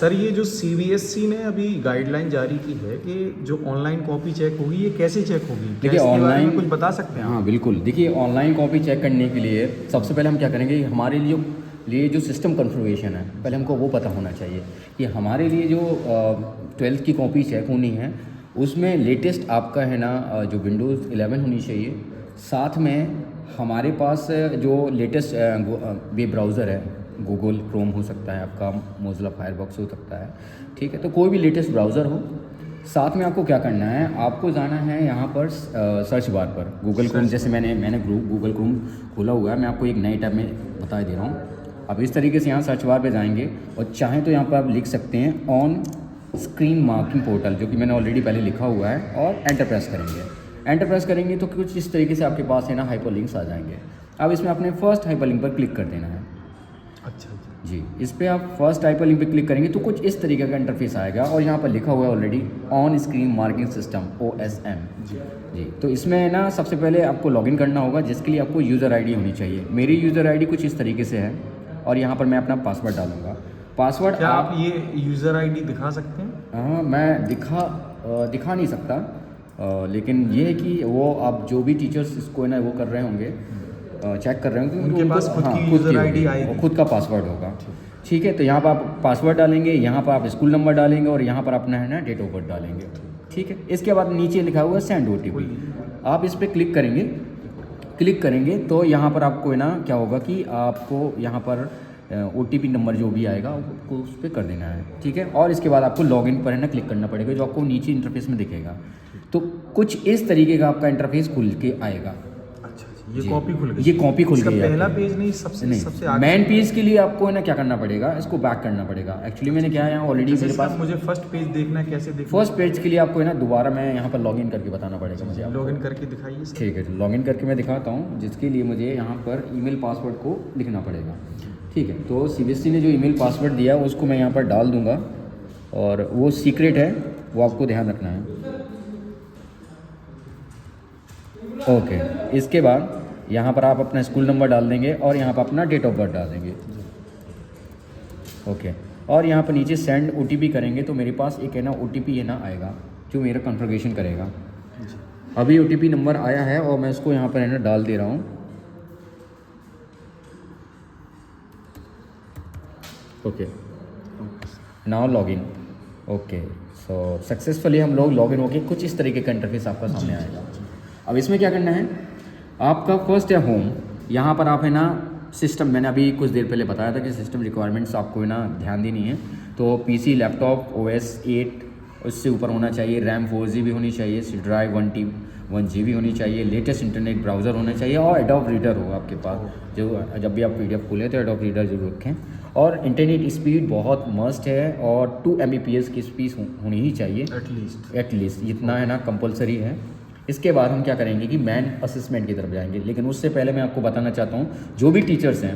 Sir ये जो CBSE ने अभी गाइडलाइन जारी की है कि जो ऑनलाइन कॉपी चेक होगी ये कैसे चेक होगी, क्या देखिए इसके बारे में ऑनलाइन कुछ बता सकते हैं आप? हाँ बिल्कुल। देखिए ऑनलाइन कॉपी चेक करने के लिए सबसे पहले हम क्या करेंगे, हमारे लिए जो सिस्टम कॉन्फ़िगरेशन है पहले हमको वो पता होना चाहिए कि हमारे लिए जो 12th की कॉपी चेक होनी है उसमें लेटेस्ट आपका है ना जो विंडोज़ 11 होनी चाहिए। साथ में हमारे पास जो लेटेस्ट वेब ब्राउज़र है, गूगल क्रोम हो सकता है, आपका मोज़िला फायरफॉक्स हो सकता है, ठीक है। तो कोई भी लेटेस्ट ब्राउज़र हो। साथ में आपको क्या करना है, आपको जाना है यहाँ पर सर्च बार पर गूगल क्रोम, जैसे मैंने गूगल क्रोम खोला हुआ है, मैं आपको एक नई टैब में बता दे रहा हूँ। अब इस तरीके से यहाँ सर्च बार पे जाएंगे और चाहें तो यहाँ पर आप लिख सकते हैं ऑन स्क्रीन मार्किंग पोर्टल, जो कि मैंने ऑलरेडी पहले लिखा हुआ है, और एंटर प्रेस करेंगे। एंटर प्रेस करेंगे तो कुछ इस तरीके से आपके पास है ना हाइपरलिंक्स आ जाएंगे। अब इसमें अपने फर्स्ट हाइपरलिंक पर क्लिक कर देना है। अच्छा जी, इस पर आप फर्स्ट हाइपरलिंक पे क्लिक करेंगे तो कुछ इस तरीके का इंटरफेस आएगा और यहाँ पर लिखा हुआ है already on screen marking system OSM। जी, तो इसमें ना सबसे पहले आपको लॉगिन करना होगा, जिसके लिए आपको यूज़र आईडी होनी चाहिए। मेरी यूज़र आईडी कुछ इस तरीके से है और यहाँ पर मैं अपना पासवर्ड डालूंगा। पासवर्ड क्या आप ये यूज़र आईडी दिखा सकते हैं? हाँ, मैं दिखा नहीं सकता, लेकिन ये है कि वो आप जो भी टीचर्स इसको है ना वो कर रहे होंगे, चेक कर रहे होंगे, उनके पास खुद की यूज़र आईडी आएगी, खुद का पासवर्ड होगा। ठीक है, तो यहाँ पर आप पासवर्ड डालेंगे, यहाँ पर आप स्कूल नंबर डालेंगे और यहाँ पर अपना है ना डेट ऑफ बर्थ डालेंगे। ठीक है, इसके बाद नीचे लिखा हुआ है सेंड OTP, आप इस पर क्लिक करेंगे तो यहाँ पर आपको है ना क्या होगा कि आपको यहाँ पर OTP नंबर जो भी आएगा आपको उस पर कर देना है। ठीक है, और इसके बाद आपको लॉगिन पर है ना क्लिक करना पड़ेगा, जो आपको नीचे इंटरफेस में दिखेगा। तो कुछ इस तरीके का आपका इंटरफेस खुल के आएगा। ये कॉपी खुल गई, ये कॉपी खुल गई है। पहला पेज नहीं, सबसे आगे मेन पेज के लिए आपको है ना क्या करना पड़ेगा, इसको बैक करना पड़ेगा। एक्चुअली मैंने क्या है यहाँ ऑलरेडी मेरे पास, मुझे फर्स्ट पेज देखना है, कैसे देखना? फर्स्ट पेज के लिए आपको है ना दोबारा मैं यहाँ पर लॉगिन करके बताना पड़ेगा मुझे। लॉगिन करके दिखाइए। ठीक है, लॉगिन करके मैं दिखाता हूँ, जिसके लिए मुझे यहाँ पर ईमेल पासवर्ड को लिखना पड़ेगा। ठीक है, तो CBSE ने जो ईमेल पासवर्ड दिया उसको मैं यहाँ पर डाल दूँगा और वो सीक्रेट है, वो आपको ध्यान रखना है। ओके, इसके बाद यहाँ पर आप अपना स्कूल नंबर डाल देंगे और यहाँ पर अपना डेट ऑफ बर्थ डाल देंगे। ओके, और यहाँ पर नीचे सेंड OTP करेंगे तो मेरे पास एक है ना OTP है ना आएगा, जो मेरा कॉन्फ़िगरेशन करेगा। अभी OTP नंबर आया है और मैं इसको यहाँ पर है ना डाल दे रहा हूँ। Okay, now login. ओके, सो सक्सेसफुली हम लोग लॉगिन होके कुछ इस तरीके का इंटरफेस आपका सामने आएगा। अब इसमें क्या करना है, आपका फर्स्ट है होम, यहाँ पर आप है ना सिस्टम, मैंने अभी कुछ देर पहले बताया था कि सिस्टम रिक्वायरमेंट्स आपको है ना ध्यान देनी है। तो PC, लैपटॉप, OS 8 उससे ऊपर होना चाहिए, रैम 4GB होनी चाहिए, C ड्राइव 1GB होनी चाहिए, लेटेस्ट इंटरनेट ब्राउज़र होना चाहिए और एडोब रीडर हो आपके पास, जो जब भी आप PDF खोलें तो एडोब रीडर जरूर रखें। और इंटरनेट स्पीड बहुत मस्ट है और 2 Mbps की स्पीड होनी ही चाहिए एटलीस्ट, इतना है ना कंपलसरी है। इसके बाद हम क्या करेंगे कि मैन असेसमेंट की तरफ जाएंगे, लेकिन उससे पहले मैं आपको बताना चाहता हूँ जो भी टीचर्स हैं,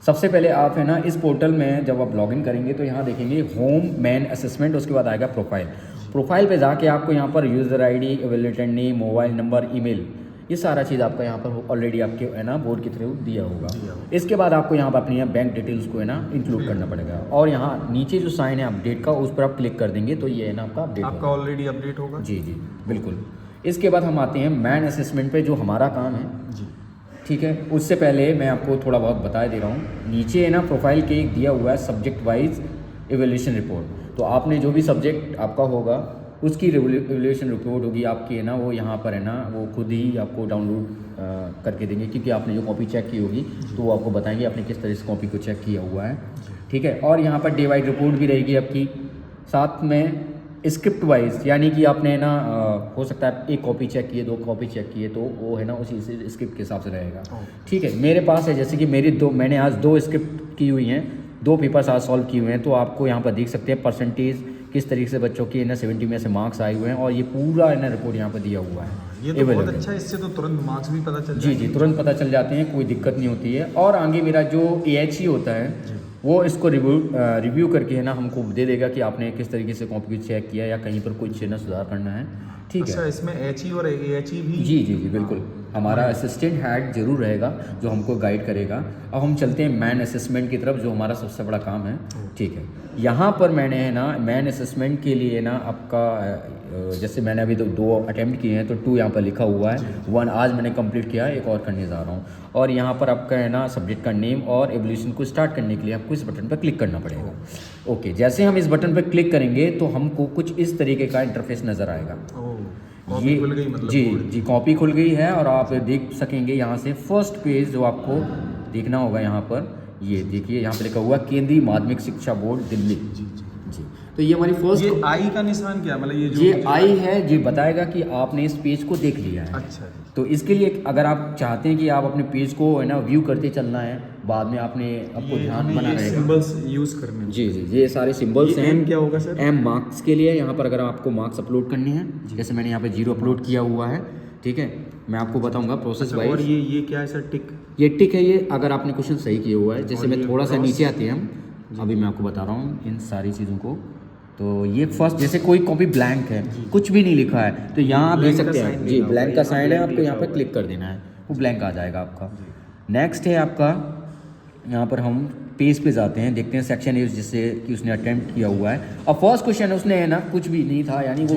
सबसे पहले आप है ना इस पोर्टल में जब आप लॉगिन करेंगे तो यहाँ देखेंगे होम मैन असेसमेंट, उसके बाद आएगा प्रोफाइल पे जाके आपको यहाँ पर user ID, available name, mobile number, email, ये सारा चीज़ आपका यहाँ पर ऑलरेडी आपके है ना बोर्ड के थ्रू दिया होगा। इसके बाद आपको यहाँ पर अपनी बैंक डिटेल्स को है ना इंक्लूड करना पड़ेगा और यहाँ नीचे जो साइन है अपडेट का, उस पर आप क्लिक कर देंगे तो ये है ना आपका अपडेट, आपका ऑलरेडी अपडेट होगा। जी बिल्कुल। इसके बाद हम आते हैं मैन असेसमेंट पे, जो हमारा काम है जी। ठीक है, उससे पहले मैं आपको थोड़ा बहुत बता दे रहा हूँ। नीचे है ना प्रोफाइल के एक दिया हुआ है सब्जेक्ट वाइज एवेल्यूशन रिपोर्ट, तो आपने जो भी सब्जेक्ट आपका होगा उसकी एवेल्यूशन रिपोर्ट होगी आपकी है ना, वो यहाँ पर है ना वो खुद ही आपको डाउनलोड करके देंगे, क्योंकि आपने जो कॉपी चेक की होगी तो वो आपको बताएंगे आपने किस तरह से कॉपी को चेक किया हुआ है। ठीक है, और यहाँ पर डे वाइज रिपोर्ट भी रहेगी आपकी, साथ में स्क्रिप्ट वाइज, यानी कि आपने ना हो सकता है एक कॉपी चेक किए, 2 कॉपी चेक किए, तो वो है ना उसी से स्क्रिप्ट के हिसाब से रहेगा। ठीक है, मेरे पास है जैसे कि मैंने आज 2 स्क्रिप्ट की हुई हैं, 2 पेपर्स आज सॉल्व किए हुए हैं, तो आपको यहाँ पर देख सकते हैं परसेंटेज किस तरीके से बच्चों की है ना 70 में से मार्क्स आए हुए हैं और ये पूरा है ना रिपोर्ट यहाँ पर दिया हुआ है। ये तो बहुत अच्छा है, इससे तो तुरंत मार्क्स भी पता चल जी तुरंत पता चल जाते हैं, कोई दिक्कत नहीं होती है। और आगे मेरा जो AHE होता है वो इसको रिव्यू करके है ना हमको दे देगा कि आपने किस तरीके से कॉपी चेक किया या कहीं पर कुछ ना सुधार करना है। ठीक है, अच्छा, इसमें HE और AHE भी? जी बिल्कुल। हमारा असिस्टेंट हेड जरूर रहेगा जो हमको गाइड करेगा। अब हम चलते हैं मैन असेसमेंट की तरफ, जो हमारा सबसे बड़ा काम है। ठीक है, यहाँ पर मैंने है ना मैन असेसमेंट के लिए ना आपका जैसे मैंने अभी दो अटैम्प्ट किए हैं तो 2 यहाँ पर लिखा हुआ है, 1 आज मैंने कंप्लीट किया, एक और करने जा रहा हूँ। और यहाँ पर आपका है ना सब्जेक्ट का नेम और एवोल्यूशन को स्टार्ट करने के लिए आपको इस बटन पर क्लिक करना पड़ेगा। ओके, जैसे हम इस बटन पर क्लिक करेंगे तो हमको कुछ इस तरीके का इंटरफेस नज़र आएगा। कॉपी खुल गई मतलब जी कॉपी खुल गई है और आप देख सकेंगे यहाँ से फर्स्ट पेज जो आपको देखना होगा यहाँ पर, ये देखिए यहाँ पर लिखा हुआ केंद्रीय माध्यमिक शिक्षा बोर्ड दिल्ली। जी तो ये हमारी फर्स्ट, ये आई का निशान क्या मतलब ये आई है, ये बताएगा कि आपने इस पेज को देख लिया है। अच्छा, तो इसके लिए अगर आप चाहते हैं कि आप अपने पेज को है ना व्यू करते चलना है, बाद में आपको ध्यान बना रहेगा, सिंबल्स यूज करने। जी ये सारे सिंबल्स हैं। एम क्या होगा सर? एम मार्क्स के लिए, यहाँ पर अगर आपको मार्क्स अपलोड करने हैं, जैसे मैंने यहाँ पे 0 अपलोड किया हुआ है। ठीक है, मैं आपको बताऊंगा प्रोसेस वाइज। और ये क्या है सर? टिक, ये टिक है, ये अगर आपने क्वेश्चन सही किया हुआ है। जैसे मैं थोड़ा सा नीचे आते हैं हम, अभी मैं आपको बता रहा हूँ इन सारी चीज़ों को। तो ये फर्स्ट, जैसे कोई कॉपी ब्लैंक है, कुछ भी नहीं लिखा है, तो यहाँ आप देख सकते हैं जी ब्लैंक का साइन है, आपको यहाँ पे क्लिक कर देना है, वो ब्लैंक आ जाएगा आपका। नेक्स्ट है आपका, यहाँ पर हम पेज पे जाते हैं, देखते हैं सेक्शन ए जिससे कि उसने अटेम्प्ट किया हुआ है। और फर्स्ट क्वेश्चन उसने है ना कुछ भी नहीं था, यानी वो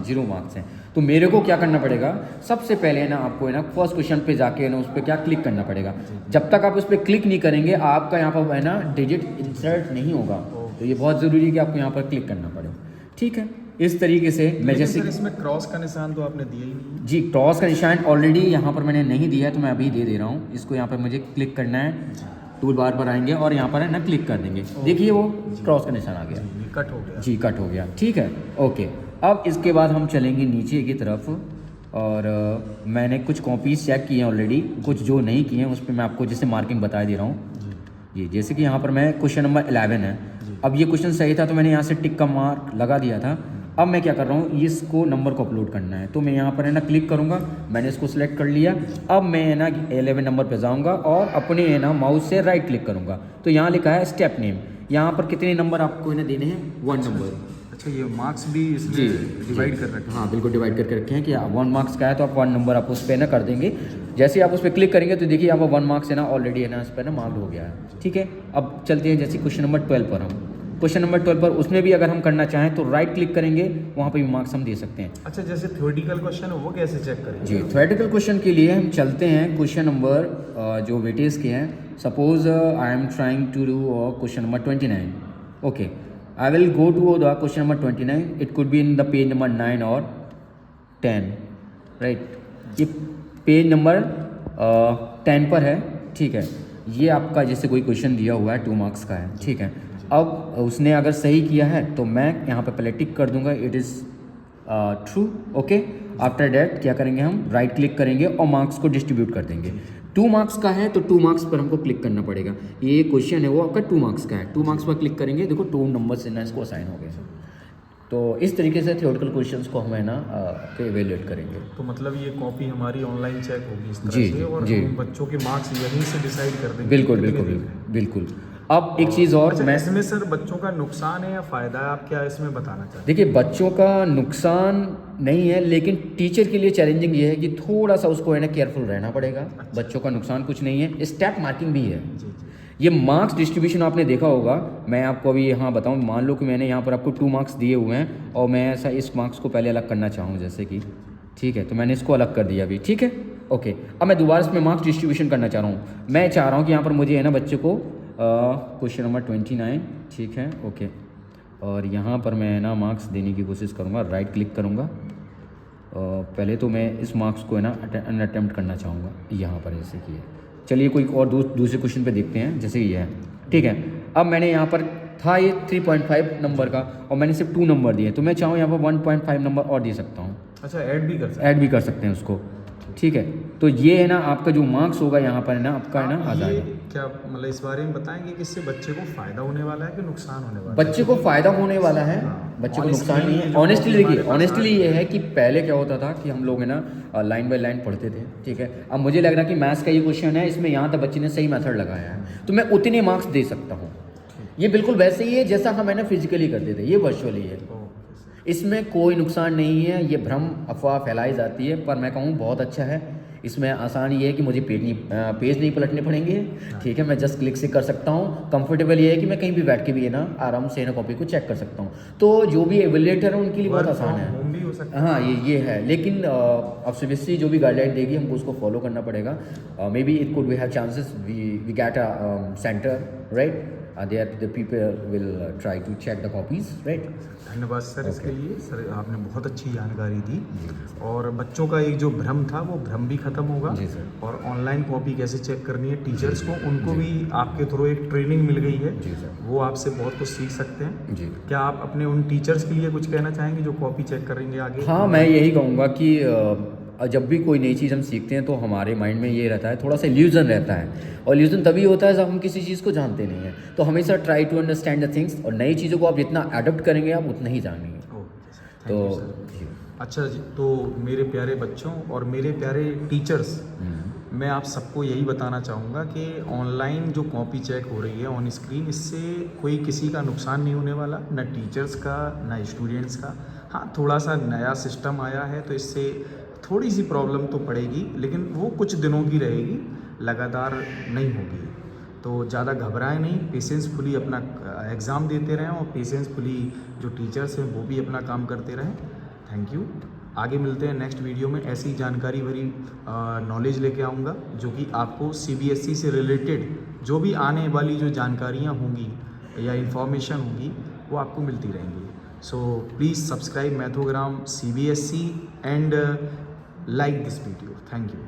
0 मार्क्स हैं। तो मेरे को क्या करना पड़ेगा, सबसे पहले है ना आपको है ना फर्स्ट क्वेश्चन पे जाके है ना उस पर क्या क्लिक करना पड़ेगा। जब तक आप उस पर क्लिक नहीं करेंगे आपका यहाँ पर है ना डिजिट इंसर्ट नहीं होगा, तो ये बहुत ज़रूरी है कि आपको यहाँ पर क्लिक करना पड़े। ठीक है, इस तरीके से मैं जैसे इसमें क्रॉस का निशान तो आपने दिया ही नहीं। जी क्रॉस का निशान ऑलरेडी यहाँ पर मैंने नहीं दिया है, तो मैं अभी दे रहा हूँ। इसको यहाँ पर मुझे क्लिक करना है, टूल बार पर आएंगे और यहाँ पर है ना क्लिक कर देंगे, देखिए वो क्रॉस का निशान आ गया, कट हो गया। जी कट हो गया। ठीक है, ओके। अब इसके बाद हम चलेंगे नीचे की तरफ, और मैंने कुछ कॉपीज़ चेक किए हैं ऑलरेडी, कुछ जो नहीं किए हैं उस पर मैं आपको जैसे मार्किंग बता दे रहा हूँ। जी जैसे कि यहाँ पर मैं क्वेश्चन नंबर 11 है, अब ये क्वेश्चन सही था तो मैंने यहाँ से टिक का मार्क लगा दिया था। अब मैं क्या कर रहा हूँ, इसको नंबर को अपलोड करना है, तो मैं यहाँ पर है ना क्लिक करूँगा, मैंने इसको सिलेक्ट कर लिया। अब मैं है ना 11 नंबर पे जाऊँगा और अपने है ना माउस से राइट क्लिक करूँगा, तो यहाँ लिखा है स्टेप नेम, यहाँ पर कितने नंबर आपको है ना देने हैं, 1 नंबर। अच्छा, ये मार्क्स भी इसमें डिवाइड कर रखे हैं? हाँ बिल्कुल डिवाइड करके रखे हैं कि 1 मार्क्स का है तो आप 1 नंबर आप उस पर ना कर देंगे। जैसे आप उस पर क्लिक करेंगे तो देखिए आपका 1 मार्क्स है ना ऑलरेडी है ना इस पर ना मार्क्ड हो गया है। ठीक है, अब चलते हैं जैसे क्वेश्चन नंबर 12 पर। हम क्वेश्चन नंबर 12 पर उसमें भी अगर हम करना चाहें तो राइट क्लिक करेंगे, वहाँ पर भी मार्क्स हम दे सकते हैं। अच्छा, जैसे थ्योरेटिकल क्वेश्चन है वो कैसे चेक करेंगे? जी थ्योरेटिकल क्वेश्चन के लिए हम चलते हैं क्वेश्चन नंबर जो वेटेज के हैं। Suppose I am trying to do question number 29। Okay, I will go to the question number 29. It could be in the page number 9 or 10, right? ये पेज नंबर 10 पर है। ठीक है, ये आपका जैसे कोई क्वेश्चन दिया हुआ है 2 मार्क्स का है। ठीक है, अब उसने अगर सही किया है तो मैं यहाँ पे पहले टिक कर दूंगा, it is true. Okay, after that क्या करेंगे, हम राइट क्लिक करेंगे और मार्क्स को डिस्ट्रीब्यूट कर देंगे। 2 मार्क्स का है तो 2 मार्क्स पर हमको क्लिक करना पड़ेगा। ये क्वेश्चन है वो आपका 2 मार्क्स का है, 2 मार्क्स पर क्लिक करेंगे, देखो 2 नंबर से ना इसको असाइन हो गया। तो इस तरीके से थ्योरेटिकल क्वेश्चंस को हम है ना एवेल्यूएट करेंगे। तो मतलब ये कॉपी हमारी ऑनलाइन चेक होगी इस तरह जी, से, और जी। हम बच्चों के मार्क्स यहीं से डिसाइड कर देंगे। बिल्कुल बिल्कुल बिल्कुल। अब एक चीज़ और, अच्छा, मैं इसमें सर बच्चों का नुकसान है या फ़ायदा है, आप क्या इसमें बताना चाहते हैं? देखिए बच्चों का नुकसान नहीं है, लेकिन टीचर के लिए चैलेंजिंग ये है कि थोड़ा सा उसको है ना केयरफुल रहना पड़ेगा। बच्चों का नुकसान कुछ नहीं है, स्टेप मार्किंग भी है। ये मार्क्स डिस्ट्रीब्यूशन आपने देखा होगा, मैं आपको अभी यहाँ बताऊँ, मान लो कि मैंने यहाँ पर आपको 2 मार्क्स दिए हुए हैं और मैं ऐसा इस मार्क्स को पहले अलग करना चाहूँ जैसे कि, ठीक है, तो मैंने इसको अलग कर दिया अभी। ठीक है, ओके। अब मैं दोबारा इसमें मार्क्स डिस्ट्रीब्यूशन करना चाह रहा हूँ। मैं चाह रहा हूँ कि यहाँ पर मुझे है ना बच्चे को क्वेश्चन नंबर 29, ठीक है, ओके, और यहाँ पर मैं ना मार्क्स देने की कोशिश करूँगा, राइट क्लिक करूँगा। पहले तो मैं इस मार्क्स को है ना अटेम्प्ट करना चाहूँगा यहाँ पर, जैसे कि है। चलिए कोई और दूसरे क्वेश्चन पे देखते हैं, जैसे ये है। ठीक है, अब मैंने यहाँ पर था ये 3.5 नंबर का और मैंने सिर्फ 2 नंबर दिए, तो मैं चाहूँ यहाँ पर 1.5 नंबर और दे सकता हूँ। अच्छा, ऐड भी कर सकते हैं उसको। ठीक है, तो ये है ना आपका जो मार्क्स होगा यहाँ पर है ना आपका है ना आ जाएगा। क्या मतलब इस बारे में बताएंगे कि इससे बच्चे को फ़ायदा होने वाला है कि नुकसान होने वाला है? बच्चे को फ़ायदा होने वाला है, बच्चे को नुकसान नहीं है। ऑनेस्टली ये है कि पहले क्या होता था कि हम लोग है ना लाइन बाय लाइन पढ़ते थे। ठीक है, अब मुझे लग रहा है कि मैथ्स का ये क्वेश्चन है, इसमें यहाँ तक बच्चे ने सही मेथड लगाया है, तो मैं उतने मार्क्स दे सकता हूँ। ये बिल्कुल वैसे ही है जैसा हम है ना फिजिकली करते थे, ये वर्चुअली है, इसमें कोई नुकसान नहीं है। ये भ्रम अफवाह फैलाई जाती है, पर मैं कहूँ बहुत अच्छा है। इसमें आसान ये है कि मुझे पेज नहीं पलटने पड़ेंगे, ठीक है, मैं जस्ट क्लिक से कर सकता हूँ। कंफर्टेबल ये है कि मैं कहीं भी बैठ के भी है ना आराम से ना कॉपी को चेक कर सकता हूँ। तो जो भी एवेलेटर है उनके लिए बहुत आसान है। होम भी हो सकता है। हाँ ये है, लेकिन अब सीबीएसई जो भी गाइडलाइन देगी हमको उसको फॉलो करना पड़ेगा। Maybe it could we have chances we get a centre, right, there the people will try to check the copies, right. धन्यवाद सर इसके लिए। सर आपने बहुत अच्छी जानकारी दी और बच्चों का एक जो भ्रम था वो भ्रम भी खत्म होगा। जी सर। और ऑनलाइन कॉपी कैसे चेक करनी है टीचर्स को, उनको भी आपके थ्रू एक ट्रेनिंग मिल गई है। जी सर। वो आपसे बहुत कुछ सीख सकते हैं। जी। क्या आप अपने उन टीचर्स के लिए कुछ कहना चाहेंगे जो कॉपी चेक करेंगे आगे? हाँ, मैं यही कहूँगा कि जब भी कोई नई चीज़ हम सीखते हैं तो हमारे माइंड में ये रहता है, थोड़ा सा इल्यूजन रहता है, और इल्यूजन तभी होता है जब हम किसी चीज़ को जानते नहीं हैं। तो हमेशा try to understand the things, और नई चीज़ों को आप जितना अडॉप्ट करेंगे आप उतना ही जानेंगे। ओके सर, तो थैंक यू सर। अच्छा जी, तो मेरे प्यारे बच्चों और मेरे प्यारे टीचर्स, मैं आप सबको यही बताना चाहूँगा कि ऑनलाइन जो कॉपी चेक हो रही है ऑन स्क्रीन, इससे कोई किसी का नुकसान नहीं होने वाला, ना टीचर्स का ना स्टूडेंट्स का। हाँ, थोड़ा सा नया सिस्टम आया है तो इससे थोड़ी सी प्रॉब्लम तो पड़ेगी, लेकिन वो कुछ दिनों की रहेगी, लगातार नहीं होगी। तो ज़्यादा घबराएं नहीं, पेशेंसफुली अपना एग्ज़ाम देते रहें और पेशेंसफुली जो टीचर्स हैं वो भी अपना काम करते रहें। Thank you. आगे मिलते हैं नेक्स्ट वीडियो में। ऐसी जानकारी भरी नॉलेज लेके आऊँगा जो कि आपको सीबीएसई से रिलेटेड जो भी आने वाली जो जानकारियाँ होंगी या इन्फॉर्मेशन होगी वो आपको मिलती रहेंगी। So please subscribe Mathogram CBSE and like this video. Thank you.